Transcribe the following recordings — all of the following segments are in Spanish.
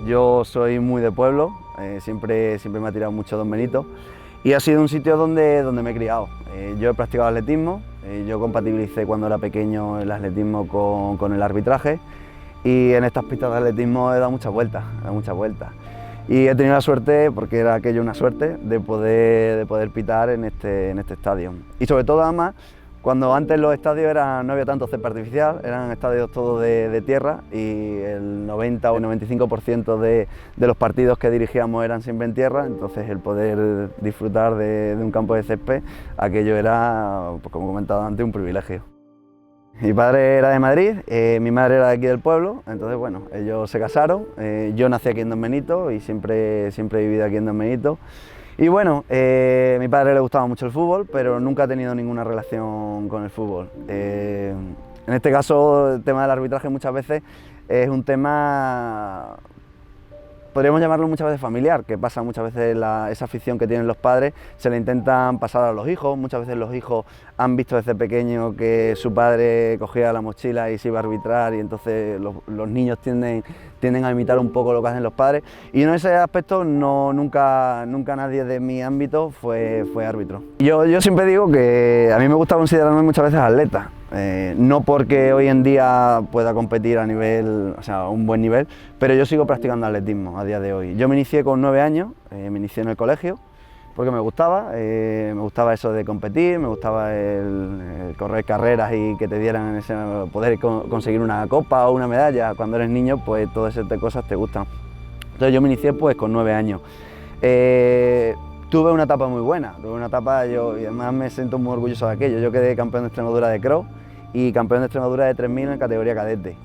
Yo soy muy de pueblo, siempre me ha tirado mucho Don Benito y ha sido un sitio donde me he criado. Yo he practicado atletismo, yo compatibilicé cuando era pequeño el atletismo con el arbitraje y en estas pistas de atletismo he dado muchas vueltas, Y he tenido la suerte, porque era aquello una suerte, de poder pitar en este estadio. Y sobre todo además, cuando antes los estadios no había tanto césped artificial, eran estadios todos de tierra y el 90 o 95% de los partidos que dirigíamos eran siempre en tierra, entonces el poder disfrutar de un campo de césped, aquello era, pues como he comentado antes, un privilegio. Mi padre era de Madrid, mi madre era de aquí del pueblo, entonces bueno, ellos se casaron, yo nací aquí en Don Benito y siempre he vivido aquí en Don Benito. Y bueno, a mi padre le gustaba mucho el fútbol, pero nunca ha tenido ninguna relación con el fútbol. En este caso, el tema del arbitraje muchas veces es un tema, podríamos llamarlo muchas veces familiar, que pasa muchas veces esa afición que tienen los padres, se le intentan pasar a los hijos, muchas veces los hijos han visto desde pequeño que su padre cogía la mochila y se iba a arbitrar y entonces los niños tienden a imitar un poco lo que hacen los padres y en ese aspecto nunca nadie de mi ámbito fue árbitro. Yo siempre digo que a mí me gusta considerarme muchas veces atleta. No porque hoy en día pueda competir a nivel, o sea, un buen nivel, pero yo sigo practicando atletismo a día de hoy. Yo me inicié con 9 años, me inicié en el colegio, porque me gustaba eso de competir, me gustaba el correr carreras y que te dieran poder conseguir una copa o una medalla. Cuando eres niño, pues todas esas cosas te gustan. Entonces yo me inicié pues con 9 años. Tuve una etapa muy buena, y además me siento muy orgulloso de aquello. Yo quedé campeón de Extremadura de cross y campeón de Extremadura de 3000 en categoría cadete.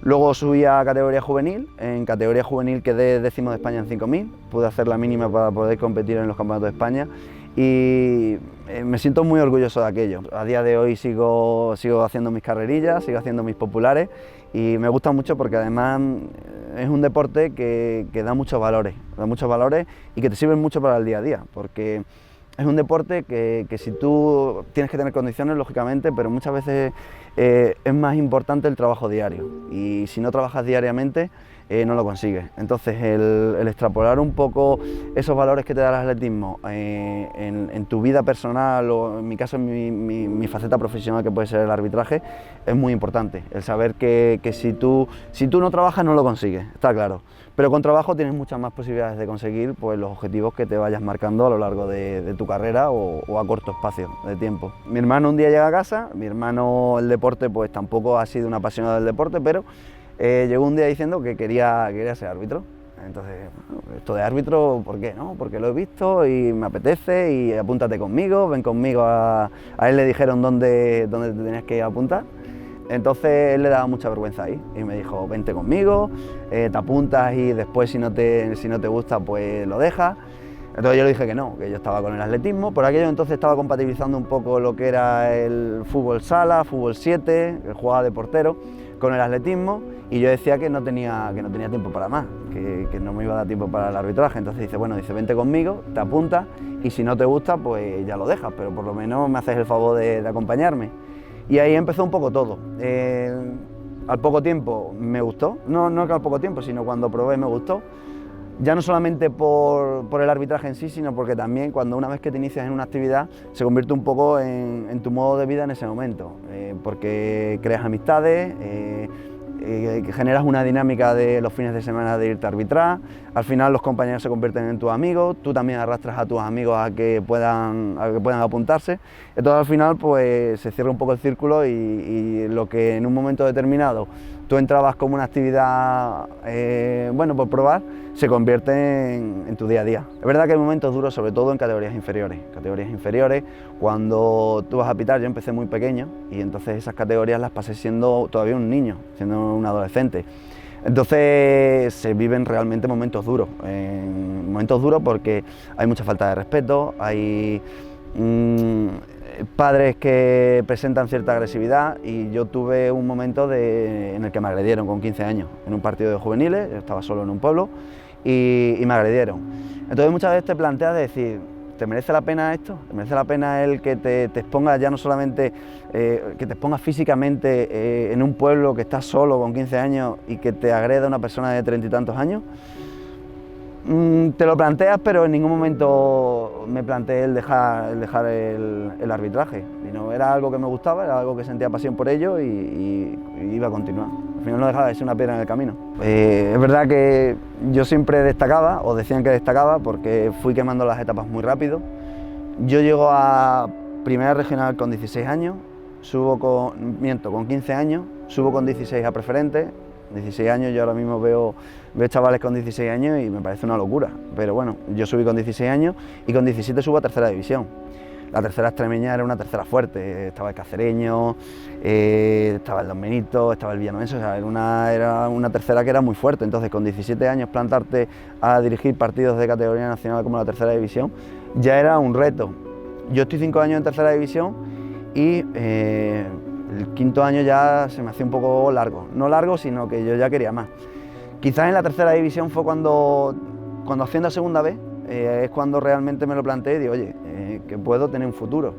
Luego subí a categoría juvenil, en categoría juvenil quedé 10º de España en 5000, pude hacer la mínima para poder competir en los campeonatos de España y me siento muy orgulloso de aquello. A día de hoy sigo haciendo mis carrerillas, sigo haciendo mis populares y me gusta mucho porque además es un deporte que da muchos valores y que te sirven mucho para el día a día, porque es un deporte que si tú tienes que tener condiciones, lógicamente, pero muchas veces es más importante el trabajo diario y si no trabajas diariamente no lo consigues. Entonces el extrapolar un poco esos valores que te da el atletismo en tu vida personal o en mi caso en mi faceta profesional que puede ser el arbitraje es muy importante. El saber que si tú no trabajas no lo consigues, está claro. Pero con trabajo tienes muchas más posibilidades de conseguir pues, los objetivos que te vayas marcando a lo largo de tu carrera o a corto espacio de tiempo. Mi hermano un día llega a casa, mi hermano el deporte pues tampoco ha sido un apasionado del deporte, pero llegó un día diciendo que quería ser árbitro. Entonces, bueno, esto de árbitro, ¿por qué no? Porque lo he visto y me apetece y apúntate conmigo, ven conmigo a él le dijeron dónde te tenías que ir a apuntar. Entonces él le daba mucha vergüenza ahí y me dijo, vente conmigo, te apuntas y después si no te gusta pues lo dejas. Entonces yo le dije que no, que yo estaba con el atletismo. Por aquello entonces estaba compatibilizando un poco lo que era el fútbol sala, fútbol 7, que jugaba de portero, con el atletismo y yo decía que no tenía tiempo para más, que no me iba a dar tiempo para el arbitraje. Entonces dice, vente conmigo, te apuntas y si no te gusta pues ya lo dejas, pero por lo menos me haces el favor de acompañarme. Y ahí empezó un poco todo. Al poco tiempo me gustó, no que al poco tiempo, sino cuando probé me gustó. Ya no solamente por el arbitraje en sí, sino porque también cuando una vez que te inicias en una actividad se convierte un poco en tu modo de vida en ese momento, porque creas amistades, generas una dinámica de los fines de semana de irte a arbitrar, al final los compañeros se convierten en tus amigos, tú también arrastras a tus amigos a que puedan apuntarse, entonces al final pues se cierra un poco el círculo y lo que en un momento determinado tú entrabas como una actividad, bueno, por probar, se convierte en tu día a día. Es verdad que hay momentos duros, sobre todo en categorías inferiores, cuando tú vas a pitar, yo empecé muy pequeño y entonces esas categorías las pasé siendo todavía un niño, siendo un adolescente. Entonces se viven realmente momentos duros porque hay mucha falta de respeto, padres que presentan cierta agresividad, y yo tuve un momento en el que me agredieron con 15 años en un partido de juveniles. Yo estaba solo en un pueblo y me agredieron. Entonces muchas veces te planteas de decir, ¿te merece la pena esto? ¿Te merece la pena el que te expongas ya no solamente, que te expongas físicamente en un pueblo que estás solo con 15 años y que te agreda una persona de 30 y tantos años? Te lo planteas, pero en ningún momento me planteé el dejar el arbitraje. Y no, era algo que me gustaba, era algo que sentía pasión por ello y iba a continuar. Al final no dejaba de ser una piedra en el camino. Es verdad que yo siempre destacaba, o decían que destacaba, porque fui quemando las etapas muy rápido. Yo llego a primera regional con 16 años, con 15 años, subo con 16 a preferente. 16 años, yo ahora mismo veo chavales con 16 años y me parece una locura, pero bueno, yo subí con 16 años y con 17 subo a tercera división. La tercera extremeña era una tercera fuerte, estaba el Cacereño, estaba el Don Benito, estaba el Villanovense, o sea, era una tercera que era muy fuerte. Entonces con 17 años plantarte a dirigir partidos de categoría nacional como la tercera división ya era un reto. Yo estoy 5 años en tercera división y el quinto año ya se me hacía un poco largo, no largo, sino que yo ya quería más. Quizás en la tercera división fue cuando asciendo a segunda B, es cuando realmente me lo planteé y digo, oye, que puedo tener un futuro.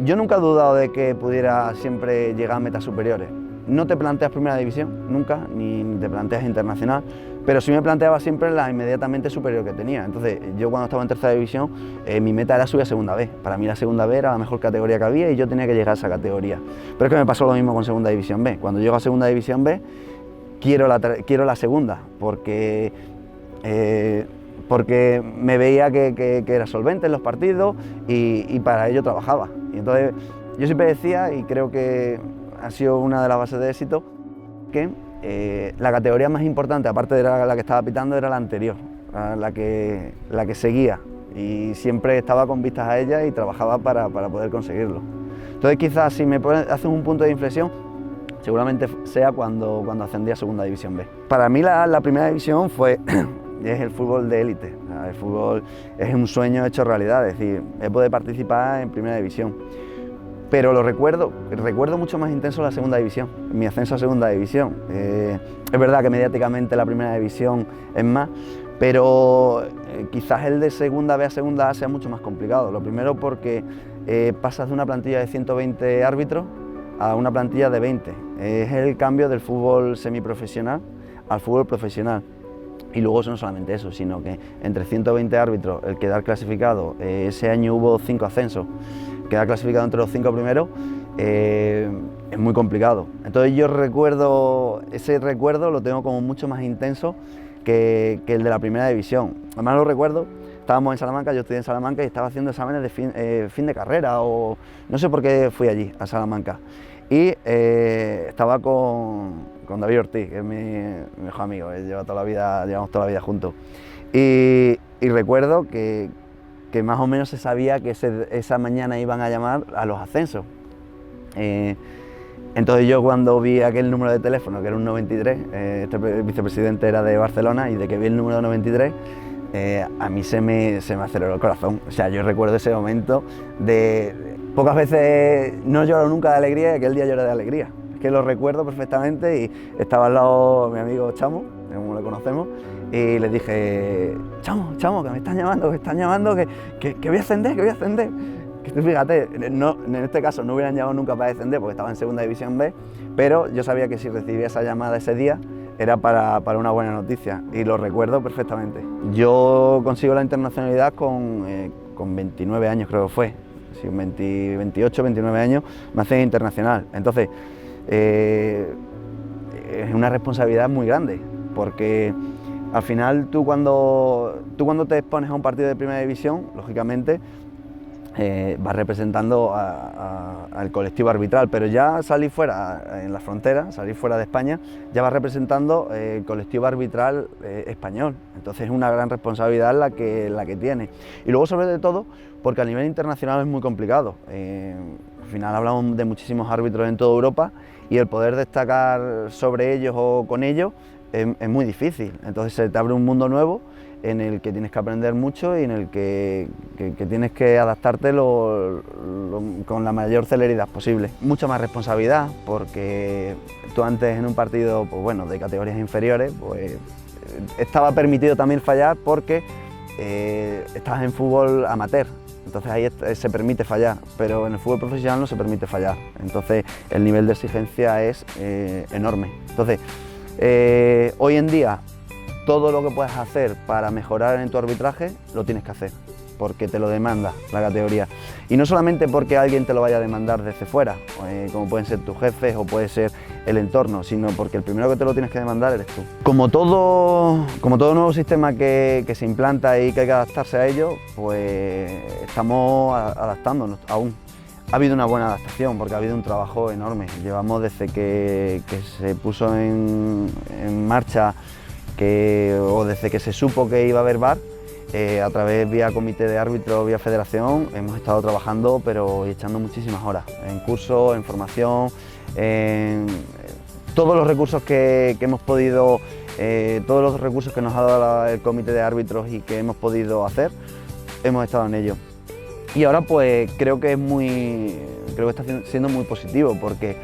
Yo nunca he dudado de que pudiera siempre llegar a metas superiores. No te planteas primera división, nunca, ni te planteas internacional, pero sí me planteaba siempre la inmediatamente superior que tenía. Entonces, yo cuando estaba en tercera división, mi meta era subir a segunda B. Para mí la segunda B era la mejor categoría que había y yo tenía que llegar a esa categoría. Pero es que me pasó lo mismo con segunda división B. Cuando llego a segunda división B, quiero la segunda, porque me veía que era solvente en los partidos y para ello trabajaba. Y entonces, yo siempre decía, y creo que ha sido una de las bases de éxito, que la categoría más importante, aparte de la que estaba pitando, era la anterior, la que seguía, y siempre estaba con vistas a ella y trabajaba para poder conseguirlo. Entonces quizás si me haces un punto de inflexión, seguramente sea cuando ascendí a segunda división B. Para mí la primera división es el fútbol de élite, el fútbol es un sueño hecho realidad, es decir, he podido participar en primera división. Pero lo recuerdo mucho más intenso la segunda división, mi ascenso a segunda división. Es verdad que mediáticamente la primera división es más, pero quizás el de segunda B a segunda A sea mucho más complicado. Lo primero porque pasas de una plantilla de 120 árbitros a una plantilla de 20. Es el cambio del fútbol semiprofesional al fútbol profesional. Y luego no solamente eso, sino que entre 120 árbitros, el quedar clasificado, ese año hubo 5 ascensos, quedar clasificado entre los 5 primeros es muy complicado. Entonces ese recuerdo lo tengo como mucho más intenso que el de la primera división. Además lo recuerdo, estábamos en Salamanca, yo estudié en Salamanca y estaba haciendo exámenes de fin de carrera, o no sé por qué fui allí, a Salamanca. Y estaba con David Ortiz, que es mi mejor amigo, llevamos toda la vida juntos. Y recuerdo que más o menos se sabía que esa mañana iban a llamar a los ascensos. Entonces yo cuando vi aquel número de teléfono, que era un 93, este vicepresidente era de Barcelona, y de que vi el número 93, a mí se me aceleró el corazón. O sea, yo recuerdo ese momento pocas veces no lloro nunca de alegría, y aquel día lloré de alegría. Es que lo recuerdo perfectamente, y estaba al lado mi amigo Chamo, como le conocemos, y le dije, Chamo, que me están llamando, que voy a ascender, Que tú fíjate, en este caso no hubieran llamado nunca para descender porque estaba en segunda división B, pero yo sabía que si recibía esa llamada ese día era para una buena noticia, y lo recuerdo perfectamente. Yo consigo la internacionalidad con 29 años, creo que fue. Sí, 28, 29 años me hacen internacional. Entonces, es una responsabilidad muy grande, porque al final tú cuando te expones a un partido de primera división, lógicamente vas representando al colectivo arbitral, pero ya salir fuera, en la frontera, salir fuera de España, ya vas representando el colectivo arbitral español. Entonces es una gran responsabilidad la que tienes. Y luego, sobre todo, porque a nivel internacional es muy complicado. Al final hablamos de muchísimos árbitros en toda Europa, y el poder destacar sobre ellos o con ellos es muy difícil. Entonces se te abre un mundo nuevo en el que tienes que aprender mucho y en el que tienes que adaptarte con la mayor celeridad posible. Mucha más responsabilidad, porque tú antes en un partido, pues bueno, de categorías inferiores, pues estaba permitido también fallar porque estabas en fútbol amateur. Entonces ahí se permite fallar, pero en el fútbol profesional no se permite fallar. Entonces el nivel de exigencia es enorme. Entonces, hoy en día, todo lo que puedas hacer para mejorar en tu arbitraje, lo tienes que hacer, porque te lo demanda la categoría. Y no solamente porque alguien te lo vaya a demandar desde fuera, como pueden ser tus jefes o puede ser el entorno, sino porque el primero que te lo tienes que demandar eres tú. Como todo nuevo sistema que se implanta y que hay que adaptarse a ello, pues estamos adaptándonos aún. Ha habido una buena adaptación porque ha habido un trabajo enorme. Llevamos desde que se puso en marcha o desde que se supo que iba a haber VAR, a través vía comité de árbitros, vía federación, hemos estado trabajando pero echando muchísimas horas en cursos, en formación, en todos los recursos que hemos podido, todos los recursos que nos ha dado el comité de árbitros y que hemos podido hacer, hemos estado en ello. Y ahora pues creo que está siendo muy positivo, porque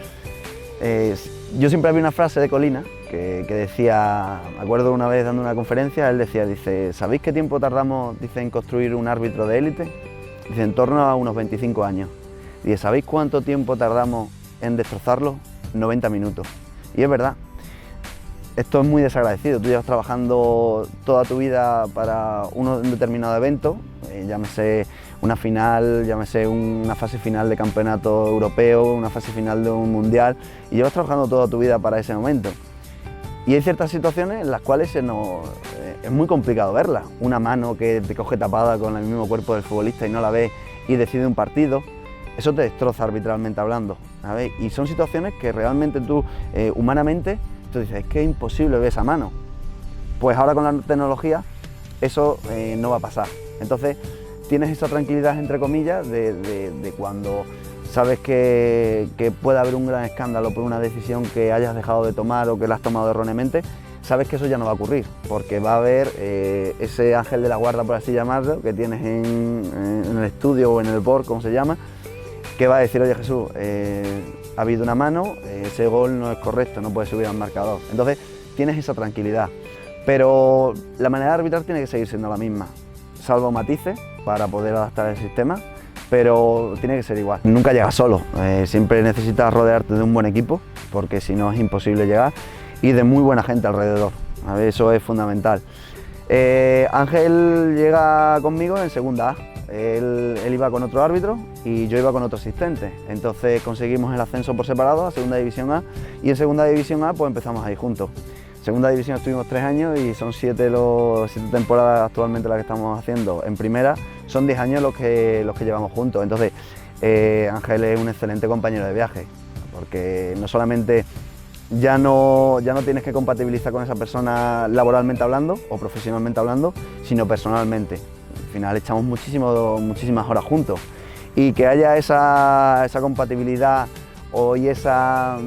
yo siempre había una frase de Colina que decía, me acuerdo una vez dando una conferencia, él decía, ¿sabéis qué tiempo tardamos, en construir un árbitro de élite? Dice, en torno a unos 25 años. Dice, ¿sabéis cuánto tiempo tardamos en destrozarlo? 90 minutos. Y es verdad, esto es muy desagradecido. Tú llevas trabajando toda tu vida para un determinado evento, llámese una final, llámese una fase final de campeonato europeo, una fase final de un mundial, y llevas trabajando toda tu vida para ese momento. Y hay ciertas situaciones en las cuales es muy complicado verlas. Una mano que te coge tapada con el mismo cuerpo del futbolista y no la ves y decide un partido, eso te destroza arbitralmente hablando, ¿sabes? Y son situaciones que realmente tú, humanamente, tú dices, es que es imposible ver esa mano. Pues ahora con la tecnología eso no va a pasar. Entonces tienes esa tranquilidad, entre comillas, de cuando sabes que puede haber un gran escándalo por una decisión que hayas dejado de tomar o que la has tomado erróneamente, sabes que eso ya no va a ocurrir, porque va a haber ese ángel de la guarda, por así llamarlo, que tienes en el estudio o en el board, como se llama, que va a decir, oye Jesús, ha habido una mano, ese gol no es correcto, no puede subir al marcador. Entonces tienes esa tranquilidad, pero la manera de arbitrar tiene que seguir siendo la misma, salvo matices para poder adaptar el sistema, pero tiene que ser igual. Nunca llegas solo, siempre necesitas rodearte de un buen equipo, porque si no es imposible llegar, y de muy buena gente alrededor, eso es fundamental. Ángel llega conmigo en segunda A, él iba con otro árbitro y yo iba con otro asistente, entonces conseguimos el ascenso por separado a segunda división A, y en segunda división A pues empezamos ahí juntos. Segunda división estuvimos 3 años y son 7 temporadas actualmente las que estamos haciendo. En primera son 10 años los que llevamos juntos. Entonces Ángel es un excelente compañero de viaje, porque no solamente ya no tienes que compatibilizar con esa persona laboralmente hablando o profesionalmente hablando, sino personalmente. Al final echamos muchísimas horas juntos, y que haya esa compatibilidad y esa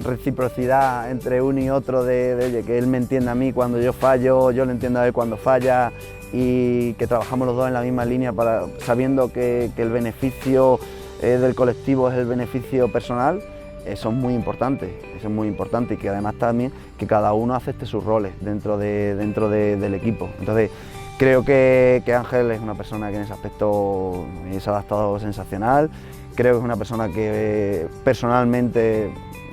reciprocidad entre uno y otro de que él me entienda a mí cuando yo fallo, yo le entiendo a él cuando falla, y que trabajamos los dos en la misma línea sabiendo que el beneficio del colectivo es el beneficio personal. Eso es muy importante, y que además también que cada uno acepte sus roles dentro del equipo. Entonces creo que Ángel es una persona que en ese aspecto se ha adaptado sensacional. Creo que es una persona que personalmente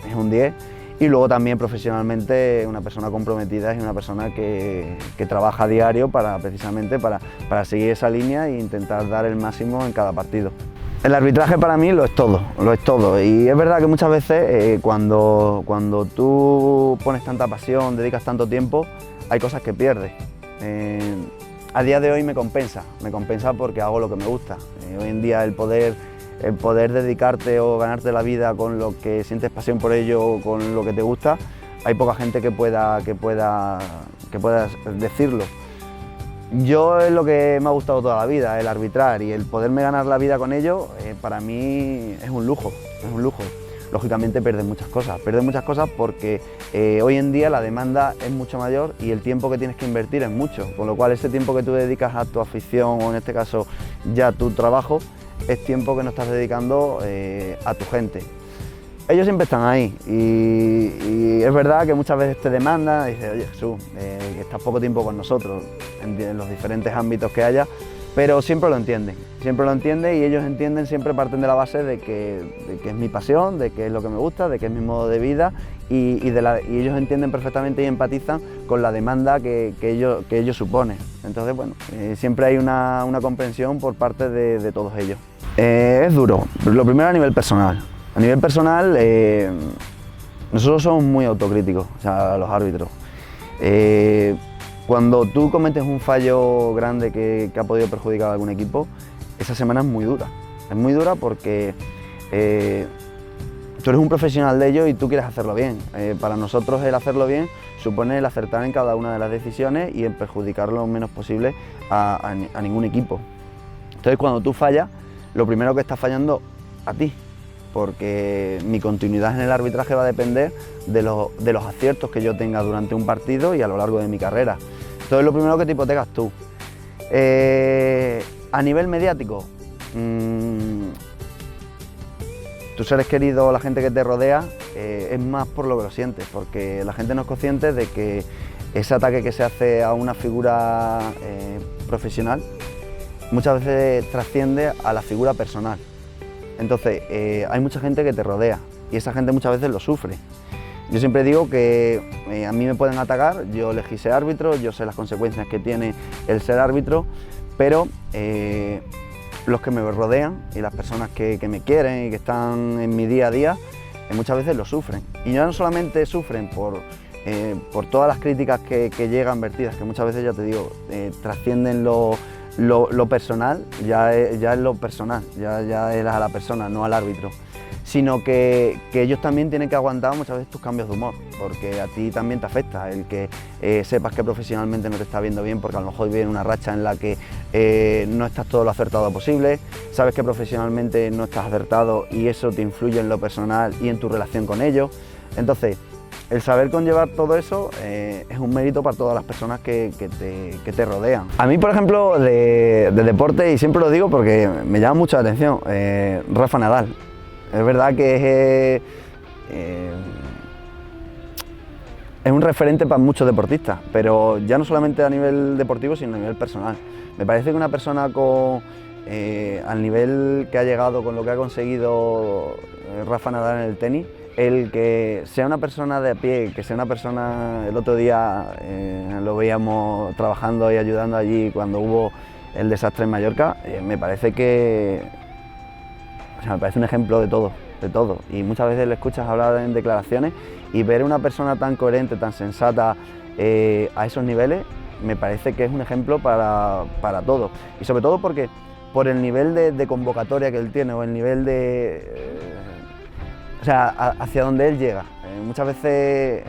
es un 10, y luego también profesionalmente una persona comprometida y una persona que trabaja a diario precisamente para seguir esa línea e intentar dar el máximo en cada partido. El arbitraje para mí lo es todo, y es verdad que muchas veces cuando tú pones tanta pasión, dedicas tanto tiempo, hay cosas que pierdes. A día de hoy me compensa porque hago lo que me gusta. Hoy en día el poder dedicarte o ganarte la vida con lo que sientes pasión por ello o con lo que te gusta, hay poca gente que pueda decirlo. Yo es lo que me ha gustado toda la vida, el arbitrar, y el poderme ganar la vida con ello, para mí es un lujo. lógicamente pierdes muchas cosas. Pierdes muchas cosas porque hoy en día la demanda es mucho mayor y el tiempo que tienes que invertir es mucho, con lo cual ese tiempo que tú dedicas a tu afición o en este caso ya a tu trabajo, es tiempo que no estás dedicando a tu gente. Ellos siempre están ahí y es verdad que muchas veces te demandan, y dices, oye Jesús, que estás poco tiempo con nosotros en los diferentes ámbitos que haya, pero siempre lo entienden y ellos entienden, siempre parten de la base de que es mi pasión, de que es lo que me gusta, de que es mi modo de vida y ellos entienden perfectamente y empatizan con la demanda que ellos suponen. Entonces, bueno, siempre hay una comprensión por parte de todos ellos. Es duro, lo primero a nivel personal. A nivel personal, nosotros somos muy autocríticos, o sea, los árbitros. Cuando tú cometes un fallo grande que ha podido perjudicar a algún equipo, esa semana es muy dura. Es muy dura porque tú eres un profesional de ello y tú quieres hacerlo bien. Para nosotros el hacerlo bien supone el acertar en cada una de las decisiones y en perjudicar lo menos posible a ningún equipo. Entonces, cuando tú fallas, lo primero que estás fallando a ti, porque mi continuidad en el arbitraje va a depender de los aciertos que yo tenga durante un partido y a lo largo de mi carrera. Entonces, lo primero que te hipotecas tú. A nivel mediático, tus seres queridos, la gente que te rodea, es más por lo que lo sientes, porque la gente no es consciente de que ese ataque que se hace a una figura profesional muchas veces trasciende a la figura personal. Entonces, hay mucha gente que te rodea y esa gente muchas veces lo sufre. Yo siempre digo que a mí me pueden atacar, yo elegí ser árbitro, yo sé las consecuencias que tiene el ser árbitro, pero los que me rodean y las personas que me quieren y que están en mi día a día, muchas veces lo sufren. Y no solamente sufren por todas las críticas que llegan vertidas, que muchas veces, ya te digo, trascienden lo personal, ya es lo personal, ya es a la persona, no al árbitro, sino que ellos también tienen que aguantar muchas veces tus cambios de humor, porque a ti también te afecta el que sepas que profesionalmente no te está viendo bien, porque a lo mejor viene una racha en la que no estás todo lo acertado posible, sabes que profesionalmente no estás acertado y eso te influye en lo personal y en tu relación con ellos. Entonces, el saber conllevar todo eso es un mérito para todas las personas que te rodean. A mí, por ejemplo, de deporte, y siempre lo digo porque me llama mucho la atención, Rafa Nadal. Es verdad que es un referente para muchos deportistas, pero ya no solamente a nivel deportivo, sino a nivel personal. Me parece que una persona al nivel que ha llegado, con lo que ha conseguido Rafa Nadal en el tenis, el que sea una persona de a pie, que sea una persona, el otro día lo veíamos trabajando y ayudando allí cuando hubo el desastre en Mallorca, me parece un ejemplo de todo. Y muchas veces le escuchas hablar en declaraciones y ver una persona tan coherente, tan sensata a esos niveles, me parece que es un ejemplo para todos. Y sobre todo porque por el nivel de convocatoria que él tiene o el nivel hacia donde él llega. Muchas veces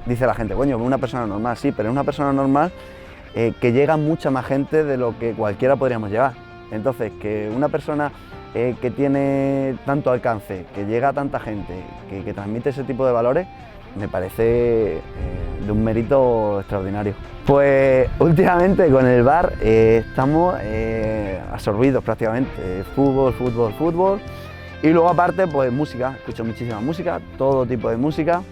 dice la gente, coño, una persona normal, sí, pero es una persona normal que llega a mucha más gente de lo que cualquiera podríamos llegar. Entonces, que una persona que tiene tanto alcance, que llega a tanta gente, que transmite ese tipo de valores, me parece de un mérito extraordinario. Pues últimamente con el bar estamos absorbidos prácticamente, fútbol. Y luego aparte, pues música, escucho muchísima música, todo tipo de música.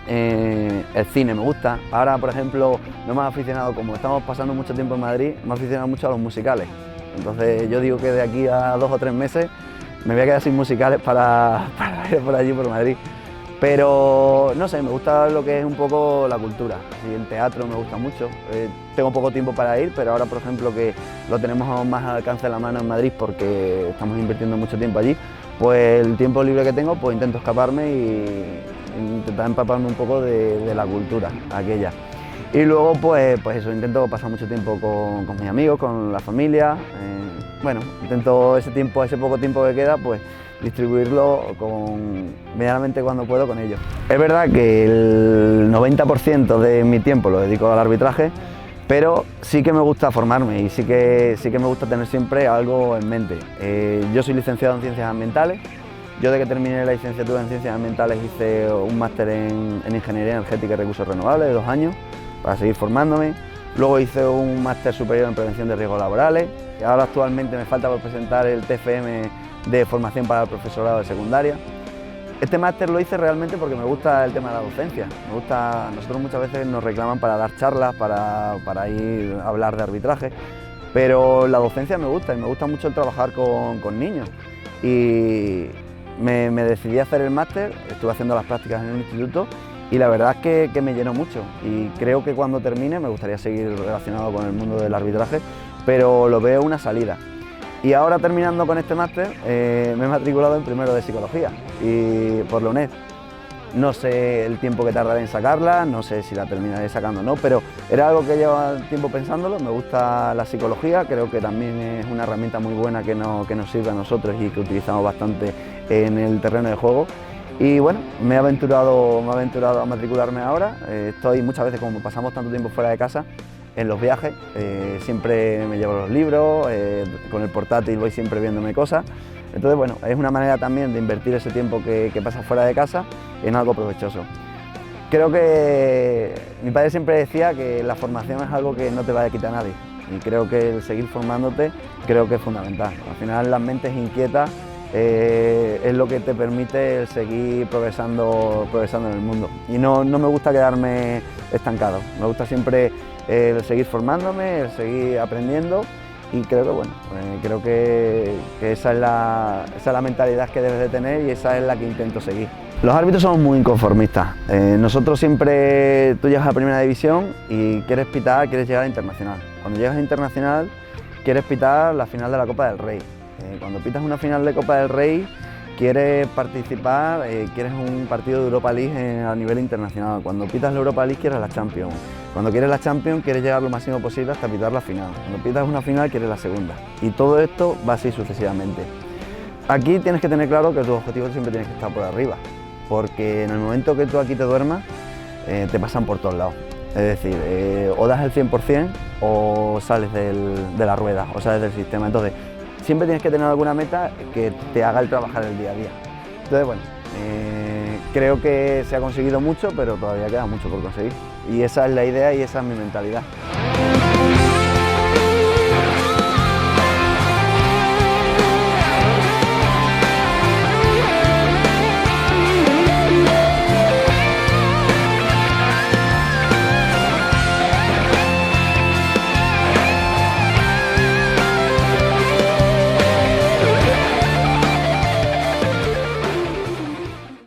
El cine me gusta. Ahora, por ejemplo, no me he aficionado, como estamos pasando mucho tiempo en Madrid, me he aficionado mucho a los musicales. Entonces yo digo que de aquí a 2 o 3 meses me voy a quedar sin musicales para ir por allí, por Madrid. Pero no sé, me gusta lo que es un poco la cultura. Así, el teatro me gusta mucho. Tengo poco tiempo para ir, pero ahora, por ejemplo, que lo tenemos más al alcance de la mano en Madrid porque estamos invirtiendo mucho tiempo allí, pues el tiempo libre que tengo, pues intento escaparme y intentar empaparme un poco de la cultura aquella. Y luego, pues eso, intento pasar mucho tiempo con mis amigos, con la familia. Bueno, intento ese poco tiempo que queda, pues distribuirlo medianamente cuando puedo con ellos. Es verdad que el 90% de mi tiempo lo dedico al arbitraje, pero sí que me gusta formarme y sí que me gusta tener siempre algo en mente. Yo soy licenciado en Ciencias Ambientales Yo de que terminé la licenciatura en Ciencias Ambientales hice un máster en Ingeniería Energética y Recursos Renovables de 2 años para seguir formándome. Luego hice un máster superior en Prevención de Riesgos Laborales. Y ahora actualmente me falta por presentar el TFM de Formación para el Profesorado de Secundaria. Este máster lo hice realmente porque me gusta el tema de la docencia. Nosotros muchas veces nos reclaman para dar charlas, para ir a hablar de arbitraje, pero la docencia me gusta y me gusta mucho el trabajar con niños. Y me decidí a hacer el máster, estuve haciendo las prácticas en el instituto y la verdad es que me llenó mucho y creo que cuando termine me gustaría seguir relacionado con el mundo del arbitraje, pero lo veo una salida. Y ahora terminando con este máster me he matriculado en primero de Psicología y por la UNED. No sé el tiempo que tardaré en sacarla, no sé si la terminaré sacando o no, pero era algo que llevo tiempo pensándolo, me gusta la psicología, creo que también es una herramienta muy buena que nos sirve a nosotros y que utilizamos bastante en el terreno de juego. Y bueno, me he aventurado a matricularme ahora, estoy muchas veces, como pasamos tanto tiempo fuera de casa, en los viajes, siempre me llevo los libros, con el portátil voy siempre viéndome cosas. Entonces, bueno, es una manera también de invertir ese tiempo que pasas fuera de casa en algo provechoso. Creo que mi padre siempre decía que la formación es algo que no te va a quitar a nadie y creo que el seguir formándote creo que es fundamental. Al final las mentes inquietas es lo que te permite el seguir progresando en el mundo y no me gusta quedarme estancado, me gusta siempre el seguir formándome, el seguir aprendiendo. Y creo que bueno, creo que esa es la mentalidad que debes de tener y esa es la que intento seguir. Los árbitros somos muy inconformistas. Nosotros siempre, tú llegas a Primera División y quieres pitar, quieres llegar a Internacional. Cuando llegas a Internacional quieres pitar la final de la Copa del Rey. Cuando pitas una final de Copa del Rey quieres participar, quieres un partido de Europa League a nivel internacional. Cuando pitas la Europa League quieres la Champions. Cuando quieres la Champions quieres llegar lo máximo posible hasta pitar la final. Cuando pitas una final quieres la segunda. Y todo esto va así sucesivamente. Aquí tienes que tener claro que tus objetivos siempre tienes que estar por arriba, porque en el momento que tú aquí te duermas, te pasan por todos lados. Es decir, o das el 100% o sales de la rueda, o sales del sistema. Entonces, siempre tienes que tener alguna meta que te haga el trabajar el día a día. Entonces, bueno, creo que se ha conseguido mucho, pero todavía queda mucho por conseguir. Y esa es la idea y esa es mi mentalidad.